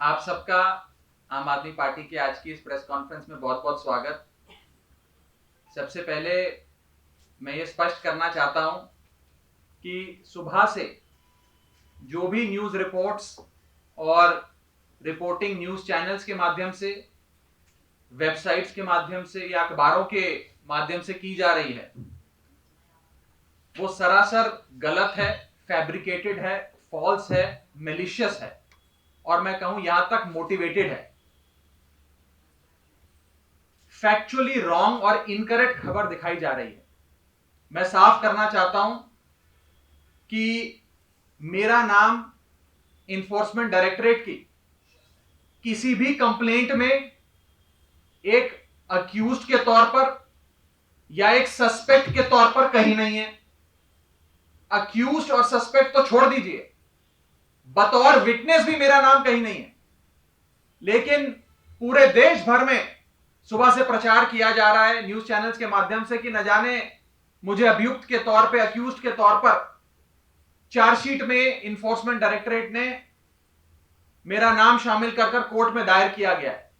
आप सबका आम आदमी पार्टी की आज की इस प्रेस कॉन्फ्रेंस में बहुत बहुत स्वागत। सबसे पहले मैं ये स्पष्ट करना चाहता हूं कि सुबह से जो भी न्यूज रिपोर्ट्स और रिपोर्टिंग न्यूज चैनल्स के माध्यम से, वेबसाइट्स के माध्यम से या अखबारों के माध्यम से की जा रही है, वो सरासर गलत है, फैब्रिकेटेड है, फॉल्स है, मेलिशियस है और मैं कहूं यहां तक मोटिवेटेड है। फैक्चुअली रॉन्ग और इनकरेक्ट खबर दिखाई जा रही है। मैं साफ करना चाहता हूं कि मेरा नाम इन्फोर्समेंट डायरेक्टरेट की किसी भी कंप्लेंट में एक अक्यूज्ड के तौर पर या एक सस्पेक्ट के तौर पर कहीं नहीं है। अक्यूज्ड और सस्पेक्ट तो छोड़ दीजिए, बतौर विटनेस भी मेरा नाम कहीं नहीं है। लेकिन पूरे देश भर में सुबह से प्रचार किया जा रहा है न्यूज चैनल्स के माध्यम से कि न जाने मुझे अभियुक्त के तौर पे, अक्यूज्ड के तौर पर चार्जशीट में इन्फोर्समेंट डायरेक्टरेट ने मेरा नाम शामिल कर कोर्ट में दायर किया गया है।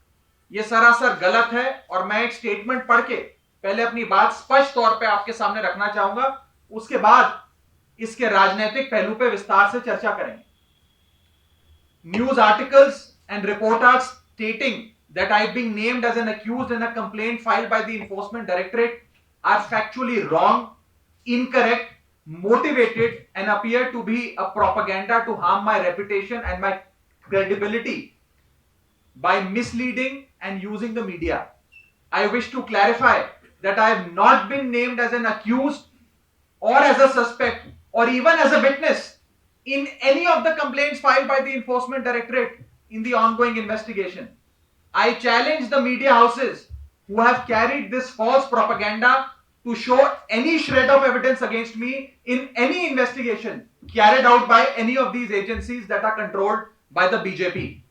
यह सरासर गलत है और मैं एक स्टेटमेंट पढ़ के पहले अपनी बात स्पष्ट तौर पे आपके सामने रखना चाहूंगा, उसके बाद इसके राजनीतिक पहलू पे विस्तार से चर्चा करेंगे। News articles and reports stating that I've been named as an accused in a complaint filed by the Enforcement Directorate are factually wrong, incorrect, motivated, and appear to be a propaganda to harm my reputation and my credibility by misleading and using the media. I wish to clarify that I have not been named as an accused or as a suspect or even as a witness in any of the complaints filed by the Enforcement Directorate in the ongoing investigation. I challenge the media houses who have carried this false propaganda to show any shred of evidence against me in any investigation carried out by any of these agencies that are controlled by the BJP.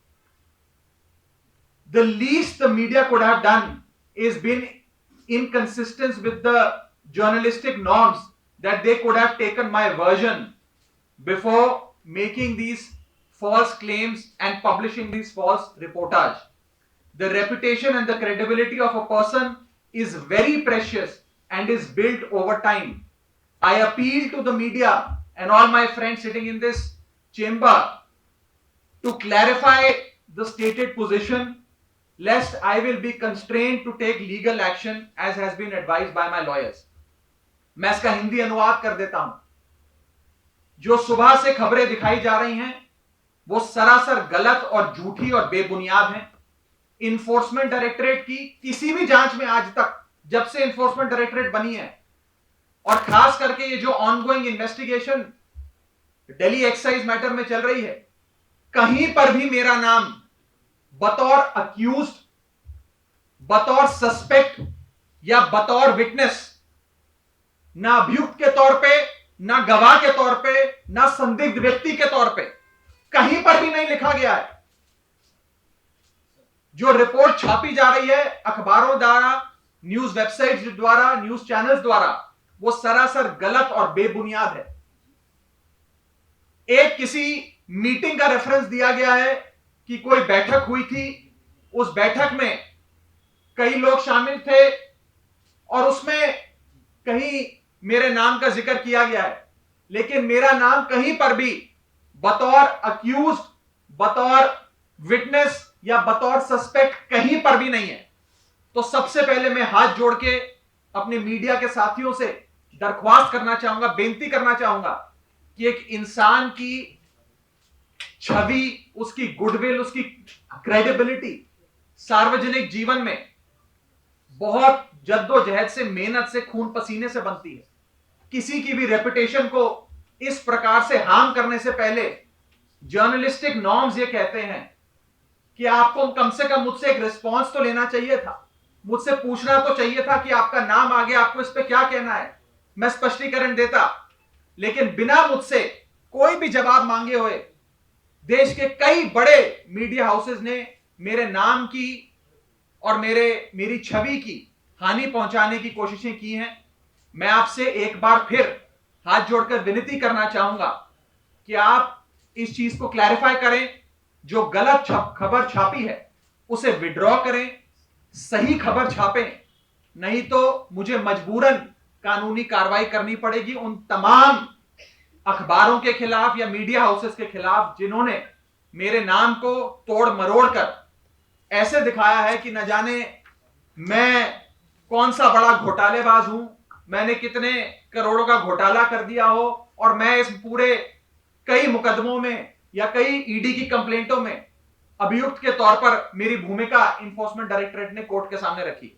The least the media could have done is been inconsistent with the journalistic norms, that they could have taken my version before making these false claims and publishing these false reportage. The reputation and the credibility of a person is very precious and is built over time. I appeal to the media and all my friends sitting in this chamber to clarify the stated position, lest I will be constrained to take legal action as has been advised by my lawyers. मैं इसका हिंदी अनुवाद कर देता हूं। जो सुबह से खबरें दिखाई जा रही हैं वो सरासर गलत और झूठी और बेबुनियाद हैं। इन्फोर्समेंट डायरेक्टरेट की किसी भी जांच में आज तक, जब से इन्फोर्समेंट डायरेक्टरेट बनी है, और खास करके ये जो ongoing investigation Delhi excise matter में चल रही है, कहीं पर भी मेरा नाम बतौर अक्यूज्ड, बतौर सस्पेक्ट या बतौर विटनेस, ना अभियुक्त के तौर पे, ना गवाह के तौर पे, ना संदिग्ध व्यक्ति के तौर पे कहीं पर भी नहीं लिखा गया है। जो रिपोर्ट छापी जा रही है अखबारों द्वारा, न्यूज वेबसाइट्स द्वारा, न्यूज चैनल्स द्वारा, वो सरासर गलत और बेबुनियाद है। एक किसी मीटिंग का रेफरेंस दिया गया है कि कोई बैठक हुई थी, उस बैठक में कई लोग शामिल थे और उसमें कहीं मेरे नाम का जिक्र किया गया है, लेकिन मेरा नाम कहीं पर भी बतौर अक्यूज्ड, बतौर विटनेस या बतौर सस्पेक्ट कहीं पर भी नहीं है। तो सबसे पहले मैं हाथ जोड़ के अपने मीडिया के साथियों से दरख्वास्त करना चाहूंगा, बेनती करना चाहूंगा कि एक इंसान की छवि, उसकी गुडविल, उसकी क्रेडिबिलिटी सार्वजनिक जीवन में बहुत जद्दोजहद से, मेहनत से, खून पसीने से बनती है। किसी की भी रेपुटेशन को इस प्रकार से हार्म करने से पहले जर्नलिस्टिक नॉर्म्स ये कहते हैं कि आपको कम से कम मुझसे एक रिस्पॉन्स तो लेना चाहिए था, मुझसे पूछना तो चाहिए था कि आपका नाम आ गया, आपको इस पे क्या कहना है, मैं स्पष्टीकरण देता। लेकिन बिना मुझसे कोई भी जवाब मांगे हुए देश के कई बड़े मीडिया हाउसेस ने मेरे नाम की और मेरी छवि की हानि पहुंचाने की कोशिशें की हैं। मैं आपसे एक बार फिर हाथ जोड़कर विनती करना चाहूंगा कि आप इस चीज को क्लैरिफाई करें। जो गलत खबर छापी है उसे विड्रॉ करें, सही खबर छापें, नहीं तो मुझे मजबूरन कानूनी कार्रवाई करनी पड़ेगी उन तमाम अखबारों के खिलाफ या मीडिया हाउसेस के खिलाफ जिन्होंने मेरे नाम को तोड़ मरोड़ कर ऐसे दिखाया है कि न जाने मैं कौन सा बड़ा घोटालेबाज हूं, मैंने कितने करोड़ों का घोटाला कर दिया हो और मैं इस पूरे कई मुकदमों में या कई ईडी की कंप्लेंटों में अभियुक्त के तौर पर मेरी भूमिका इन्फोर्समेंट डायरेक्टरेट ने कोर्ट के सामने रखी।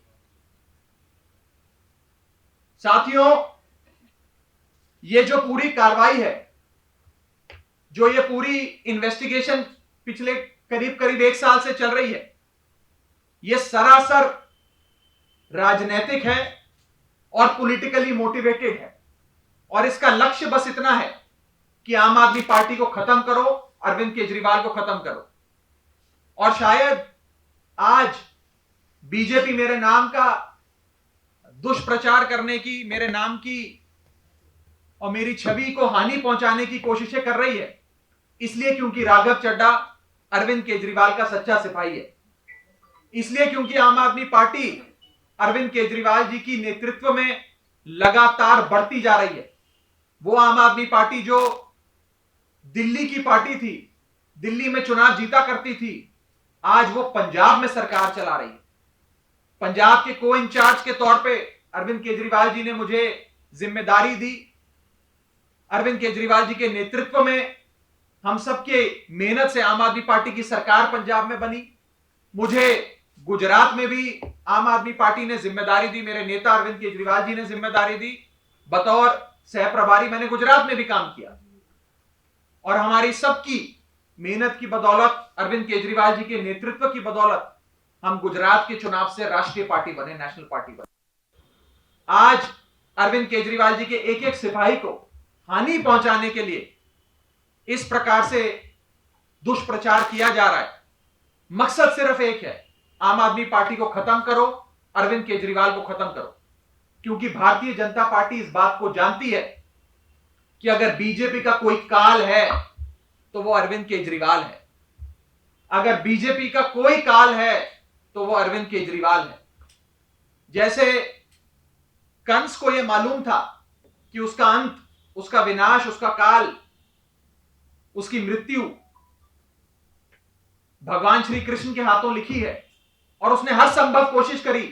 साथियों, ये जो पूरी कार्रवाई है, जो ये पूरी इन्वेस्टिगेशन पिछले करीब करीब 1 साल से चल रही है, ये सरासर राजनीतिक है और पॉलिटिकली मोटिवेटेड है और इसका लक्ष्य बस इतना है कि आम आदमी पार्टी को खत्म करो, अरविंद केजरीवाल को खत्म करो। और शायद आज बीजेपी मेरे नाम का दुष्प्रचार करने की, मेरे नाम की और मेरी छवि को हानि पहुंचाने की कोशिशें कर रही है, इसलिए क्योंकि राघव चड्ढा अरविंद केजरीवाल का सच्चा सिपाही है, इसलिए क्योंकि आम आदमी पार्टी अरविंद केजरीवाल जी की नेतृत्व में लगातार बढ़ती जा रही है। वो आम आदमी पार्टी जो दिल्ली की पार्टी थी, दिल्ली में चुनाव जीता करती थी, आज वो पंजाब में सरकार चला रही है। पंजाब के को इंचार्ज के तौर पे अरविंद केजरीवाल जी ने मुझे जिम्मेदारी दी। अरविंद केजरीवाल जी के नेतृत्व में हम सबके मेहनत से आम आदमी पार्टी की सरकार पंजाब में बनी। मुझे गुजरात में भी आम आदमी पार्टी ने जिम्मेदारी दी, मेरे नेता अरविंद केजरीवाल जी ने जिम्मेदारी दी। बतौर सह प्रभारी मैंने गुजरात में भी काम किया और हमारी सबकी मेहनत की बदौलत, अरविंद केजरीवाल जी के नेतृत्व की बदौलत हम गुजरात के चुनाव से राष्ट्रीय पार्टी बने, नेशनल पार्टी बने। आज अरविंद केजरीवाल जी के एक एक सिपाही को हानि पहुंचाने के लिए इस प्रकार से दुष्प्रचार किया जा रहा है। मकसद सिर्फ एक है, आम आदमी पार्टी को खत्म करो, अरविंद केजरीवाल को खत्म करो। क्योंकि भारतीय जनता पार्टी इस बात को जानती है कि अगर बीजेपी का कोई काल है तो वो अरविंद केजरीवाल है। अगर बीजेपी का कोई काल है तो वो अरविंद केजरीवाल है। जैसे कंस को यह मालूम था कि उसका अंत, उसका विनाश, उसका काल, उसकी मृत्यु भगवान श्री कृष्ण के हाथों लिखी है और उसने हर संभव कोशिश करी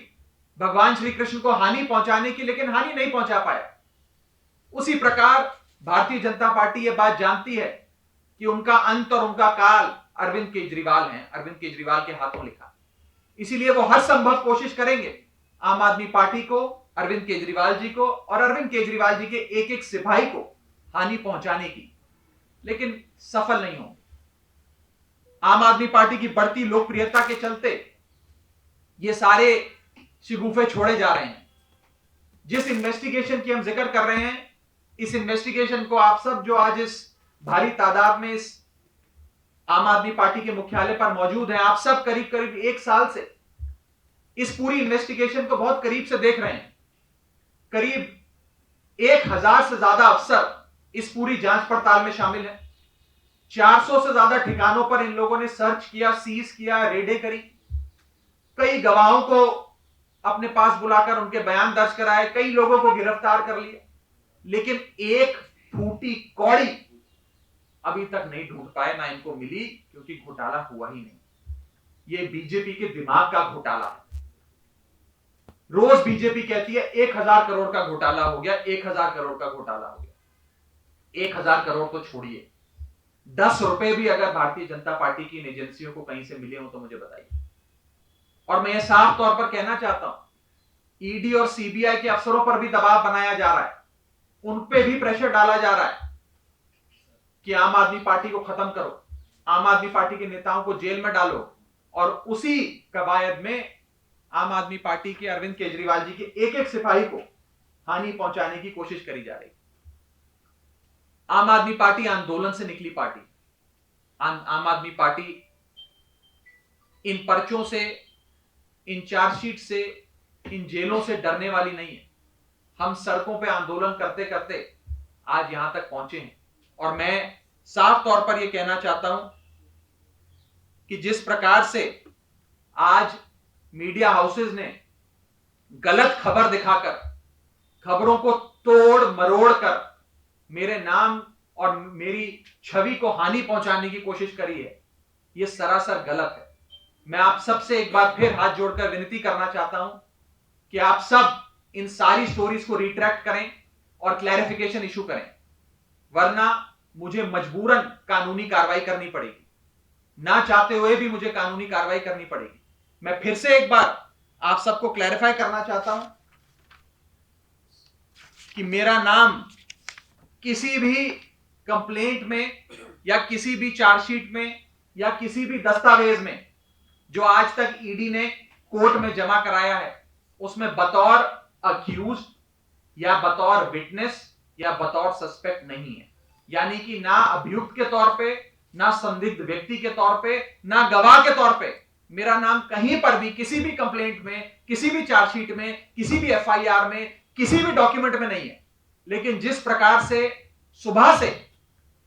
भगवान श्री कृष्ण को हानि पहुंचाने की, लेकिन हानि नहीं पहुंचा पाया। उसी प्रकार भारतीय जनता पार्टी यह बात जानती है कि उनका अंत और उनका काल अरविंद केजरीवाल हैं, अरविंद केजरीवाल के हाथों लिखा। इसीलिए वो हर संभव कोशिश करेंगे आम आदमी पार्टी को, अरविंद केजरीवाल जी को और अरविंद केजरीवाल जी के एक एक सिपाही को हानि पहुंचाने की, लेकिन सफल नहीं होंगे। आम आदमी पार्टी की बढ़ती लोकप्रियता के चलते ये सारे शिगुफे छोड़े जा रहे हैं। जिस इन्वेस्टिगेशन की हम जिक्र कर रहे हैं, इस इन्वेस्टिगेशन को आप सब जो आज इस भारी तादाद में इस आम आदमी पार्टी के मुख्यालय पर मौजूद हैं, आप सब करीब करीब 1 साल से इस पूरी इन्वेस्टिगेशन को बहुत करीब से देख रहे हैं। करीब 1000 से ज्यादा अफसर इस पूरी जांच पड़ताल में शामिल हैं। 400 से ज्यादा ठिकानों पर इन लोगों ने सर्च किया, सीज किया, रेडें करी। कई गवाहों को अपने पास बुलाकर उनके बयान दर्ज कराए, कई लोगों को गिरफ्तार कर लिया, लेकिन एक फूटी कौड़ी अभी तक नहीं ढूंढ पाए, ना इनको मिली, क्योंकि घोटाला हुआ ही नहीं। ये बीजेपी के दिमाग का घोटाला है। रोज बीजेपी कहती है 1000 करोड़ का घोटाला हो गया, 1000 करोड़ का घोटाला हो गया। 1000 करोड़ तो छोड़िए, 10 रुपए भी अगर भारतीय जनता पार्टी की इन एजेंसियों को कहीं से मिले हो तो मुझे बताइए। और मैं ये साफ तौर पर कहना चाहता हूं, ईडी और सीबीआई के अफसरों पर भी दबाव बनाया जा रहा है, उन पे भी प्रेशर डाला जा रहा है कि आम आदमी पार्टी को खत्म करो, आम आदमी पार्टी के नेताओं को जेल में डालो। और उसी कवायद में आम आदमी पार्टी के अरविंद केजरीवाल जी के एक एक सिपाही को हानि पहुंचाने की कोशिश करी जा रही। आम आदमी पार्टी आंदोलन से निकली पार्टी। आम आदमी पार्टी इन पर्चों से, इन चार्जशीट से, इन जेलों से डरने वाली नहीं है। हम सड़कों पे आंदोलन करते करते आज यहां तक पहुंचे हैं और मैं साफ तौर पर यह कहना चाहता हूं कि जिस प्रकार से आज मीडिया हाउसेज ने गलत खबर दिखाकर, खबरों को तोड़ मरोड़ कर मेरे नाम और मेरी छवि को हानि पहुंचाने की कोशिश करी है, यह सरासर गलत है। मैं आप सबसे एक बार फिर हाथ जोड़कर विनती करना चाहता हूं कि आप सब इन सारी स्टोरीज को रिट्रैक्ट करें और क्लैरिफिकेशन इशू करें, वरना मुझे मजबूरन कानूनी कार्रवाई करनी पड़ेगी। ना चाहते हुए भी मुझे कानूनी कार्रवाई करनी पड़ेगी। मैं फिर से एक बार आप सबको क्लैरिफाई करना चाहता हूं कि मेरा नाम किसी भी कंप्लेंट में या किसी भी चार्जशीट में या किसी भी दस्तावेज में जो आज तक ईडी ने कोर्ट में जमा कराया है, उसमें बतौर अक्यूज या बतौर विटनेस या बतौर सस्पेक्ट नहीं है। यानी कि ना अभियुक्त के तौर पे, ना संदिग्ध व्यक्ति के तौर पे, ना गवाह के तौर पे मेरा नाम कहीं पर भी किसी भी कंप्लेंट में, किसी भी चार्जशीट में, किसी भी एफआईआर में, किसी भी डॉक्यूमेंट में नहीं है। लेकिन जिस प्रकार से सुबह से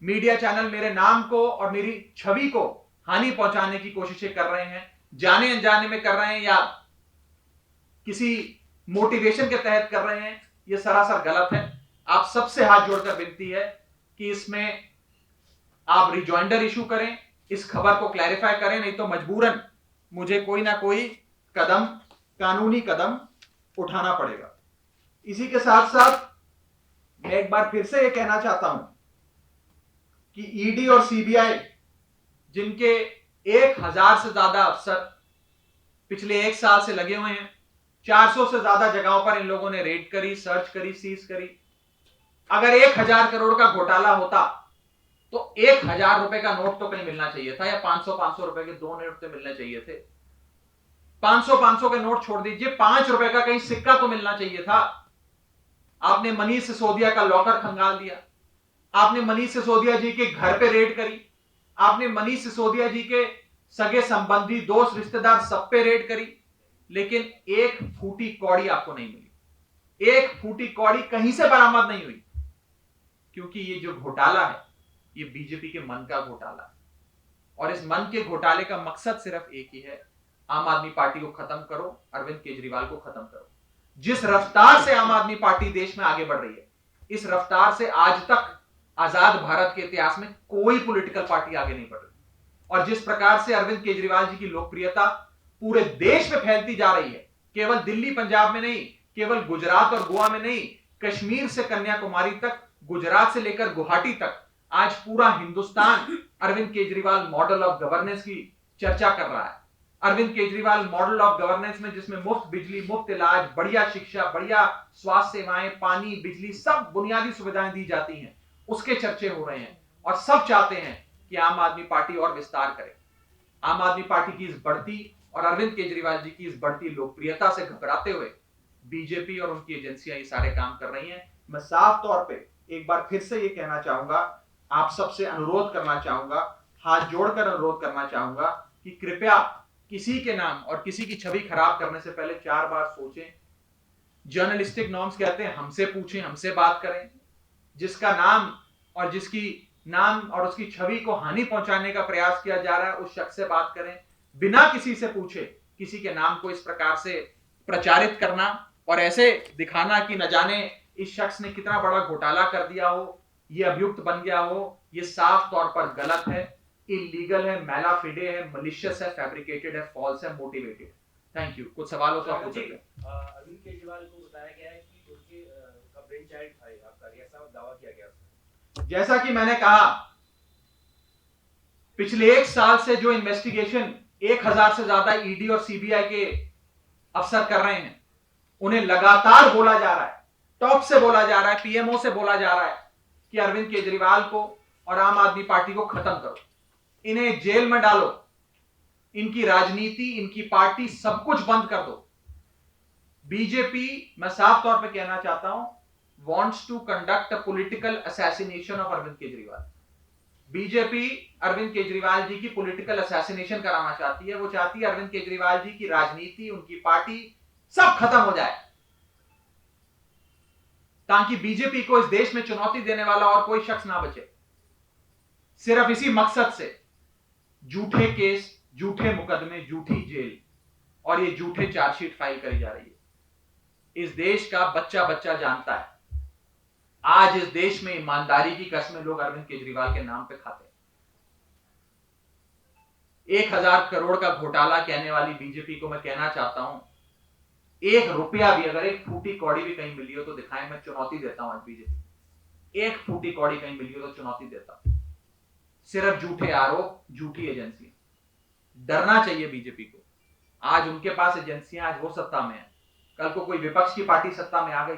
मीडिया चैनल मेरे नाम को और मेरी छवि को हानि पहुंचाने की कोशिशें कर रहे हैं, जाने अनजाने में कर रहे हैं या किसी मोटिवेशन के तहत कर रहे हैं, यह सरासर गलत है। आप सबसे हाथ जोड़कर विनती है कि इसमें आप रिजॉइंडर इशू करें, इस खबर को क्लैरिफाई करें, नहीं तो मजबूरन मुझे कोई ना कोई कदम, कानूनी कदम उठाना पड़ेगा। इसी के साथ साथ मैं एक बार फिर से यह कहना चाहता हूं कि ईडी और सीबीआई, जिनके 1000 से ज्यादा अफसर पिछले 1 साल से लगे हुए हैं, 400 से ज्यादा जगहों पर इन लोगों ने रेड करी, सर्च करी, सीज करी। अगर 1000 करोड़ का घोटाला होता तो 1000 रुपए का नोट तो कहीं मिलना चाहिए था, या 500 रुपए के 2 नोट तो मिलने चाहिए थे। 500 के नोट छोड़ दीजिए, 5 रुपए का कहीं सिक्का तो मिलना चाहिए था। आपने मनीष सिसोदिया का लॉकर खंगाल दिया, आपने मनीष सिसोदिया जी के घर पे रेड करी, आपने मनीष सिसोदिया जी के सगे संबंधी, दोस्त, रिश्तेदार सब पे रेड करी, लेकिन एक फूटी कौड़ी आपको नहीं मिली। एक फूटी कौड़ी कहीं से बरामद नहीं हुई, क्योंकि ये जो घोटाला है ये बीजेपी के मन का घोटाला है। और इस मन के घोटाले का मकसद सिर्फ एक ही है, आम आदमी पार्टी को खत्म करो, अरविंद केजरीवाल को खत्म करो। जिस रफ्तार से आम आदमी पार्टी देश में आगे बढ़ रही है, इस रफ्तार से आज तक आजाद भारत के इतिहास में कोई पॉलिटिकल पार्टी आगे नहीं बढ़ रही। और जिस प्रकार से अरविंद केजरीवाल जी की लोकप्रियता पूरे देश में फैलती जा रही है, केवल दिल्ली पंजाब में नहीं, केवल गुजरात और गोवा में नहीं, कश्मीर से कन्याकुमारी तक, गुजरात से लेकर गुवाहाटी तक, आज पूरा Hindustan Arvind Kejriwal model of governance की चर्चा कर रहा है। Arvind Kejriwal model of governance में जिसमें मुफ्त बिजली, मुफ्त इलाज, बढ़िया शिक्षा, बढ़िया स्वास्थ्य सेवाएं, पानी, बिजली, सब बुनियादी सुविधाएं दी जाती हैं, उसके चर्चे हो रहे हैं। और सब चाहते हैं कि आम आदमी पार्टी और विस्तार करे। आम आदमी पार्टी की इस बढ़ती और अरविंद केजरीवाल जी की इस बढ़ती लोकप्रियता से घबराते हुए बीजेपी और उनकी एजेंसियां ये सारे काम कर रही हैं। मैं साफ तौर पे एक बार फिर से ये कहना चाहूंगा, आप सबसे अनुरोध करना चाहूंगा, हाथ जोड़कर अनुरोध करना चाहूंगा कि कृपया किसी के नाम और किसी की छवि खराब करने से पहले 4 बार सोचें। जर्नलिस्टिक नॉर्म्स कहते हैं हमसे पूछें, हमसे बात करें। जिसका नाम और उसकी छवि को हानि पहुंचाने का प्रयास किया जा रहा है, उस शख्स से बात करें। बिना किसी से पूछे किसी के नाम को इस प्रकार से प्रचारित करना और ऐसे दिखाना कि न जाने इस शख्स ने कितना बड़ा घोटाला कर दिया हो, ये अभियुक्त बन गया हो, ये साफ तौर पर गलत है, इलीगल है, मैला फिडे है, मलिशियस है, फैब्रिकेटेड है, फॉल्स है, मोटिवेटेड। Thank you. कुछ सवाल हो तो आप पूछ सकते हैं। अरविंद केजरीवाल को बताया गया है कि उनके का ब्रेन चाइल्ड था आपका, ऐसा दावा किया गया। जैसा कि मैंने कहा, पिछले 1 साल से जो इन्वेस्टिगेशन 1000 से ज्यादा ईडी और सीबीआई के अफसर कर रहे हैं, उन्हें लगातार बोला जा रहा है, टॉप से बोला जा रहा है, पीएमओ से बोला जा रहा है कि अरविंद केजरीवाल को और आम आदमी पार्टी को खत्म करो, इन्हें जेल में डालो, इनकी राजनीति, इनकी पार्टी, सब कुछ बंद कर दो। बीजेपी, मैं साफ तौर पे कहना चाहता हूं, wants to conduct a political assassination of Arvind Kejriwal. BJP Arvind Kejriwal ji की पॉलिटिकल असैसिनेशन कराना चाहती है। वो चाहती है अरविंद केजरीवाल जी की राजनीति, उनकी पार्टी सब खत्म हो जाए, ताकि बीजेपी को इस देश में चुनौती देने वाला और कोई शख्स ना बचे। सिर्फ इसी मकसद से झूठे केस, झूठे मुकदमे, झूठी जेल और ये झूठे चार्जशीट फाइल करी जा रही है। इस देश का बच्चा बच्चा जानता है, आज इस देश में ईमानदारी की कसमें लोग अरविंद केजरीवाल के नाम पे खाते हैं। 1000 करोड़ का घोटाला कहने वाली बीजेपी को मैं कहना चाहता हूं, 1 रुपया भी, अगर एक फूटी कौड़ी भी कहीं मिली हो तो दिखाएं, मैं चुनौती देता हूं आज बीजेपी। एक फूटी कौड़ी कहीं मिली हो तो चुनौती देता हूं। सिर्फ झूठे आरोप, झूठी एजेंसी। डरना चाहिए बीजेपी को। आज उनके पास एजेंसियां, आज वो सत्ता में है, कल को कोई विपक्ष की पार्टी सत्ता में आ गई,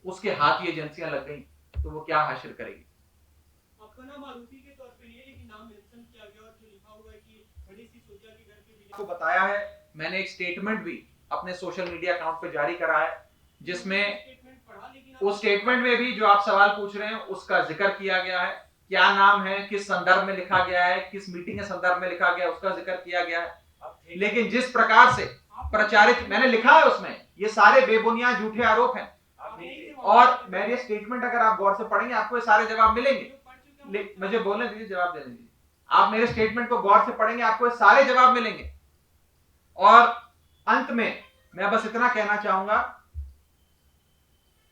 उसके हाथ ये एजेंसियां लग गई तो वो क्या हासिल करेगी। आपका नाम आरोपी के तौर पे लिए, लेकिन नाम मेंशन किया गया और जो लिखा हुआ है कि खड़ी सिसोदिया के घर पे आपको बताया है, मैंने एक स्टेटमेंट भी अपने सोशल मीडिया अकाउंट पे जारी करा है, जिसमें स्टेटमेंट पढ़ा, लेकिन उस स्टेटमेंट में भी जो आप सवाल पूछ रहे हैं उसका जिक्र किया गया है। क्या नाम है, किस संदर्भ में लिखा गया है, किस मीटिंग के संदर्भ में लिखा गया है, उसका जिक्र किया गया है। लेकिन जिस प्रकार से प्रचारित, मैंने लिखा है उसमें, ये सारे बेबुनियाद झूठे आरोप हैं। और मेरे स्टेटमेंट अगर आप गौर से पढ़ेंगे आपको ये सारे जवाब मिलेंगे। मुझे बोलने दीजिए, जवाब देने दीजिए। आप मेरे स्टेटमेंट को गौर से पढ़ेंगे, आपको ये सारे जवाब मिलेंगे। और अंत में मैं बस इतना कहना चाहूंगा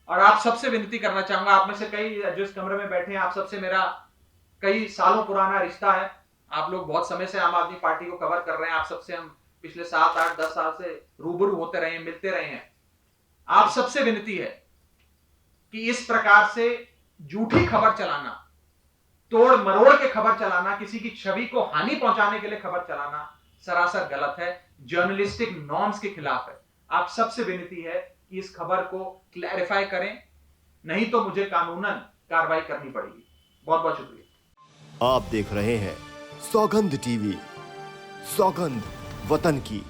और आप सबसे विनती करना चाहूंगा, आप में से कई जो इस कमरे में बैठे हैं, आप सबसे मेरा कई सालों पुराना रिश्ता है। आप लोग बहुत समय से आम आदमी पार्टी को कवर कर रहे हैं, आप सबसे हम पिछले 7, 8, 10 साल से रूबरू होते रहे हैं, मिलते रहे हैं। आप सबसे विनती है कि इस प्रकार से झूठी खबर चलाना, तोड़ मरोड़ के खबर चलाना, किसी की छवि को हानि पहुंचाने के लिए खबर चलाना सरासर गलत है, जर्नलिस्टिक नॉर्म्स के खिलाफ है। आप सबसे विनती है कि इस खबर को क्लैरिफाई करें, नहीं तो मुझे कानूनन कार्रवाई करनी पड़ेगी। बहुत बहुत शुक्रिया। आप देख रहे हैं सौगंध टीवी, सौगंध वतन की।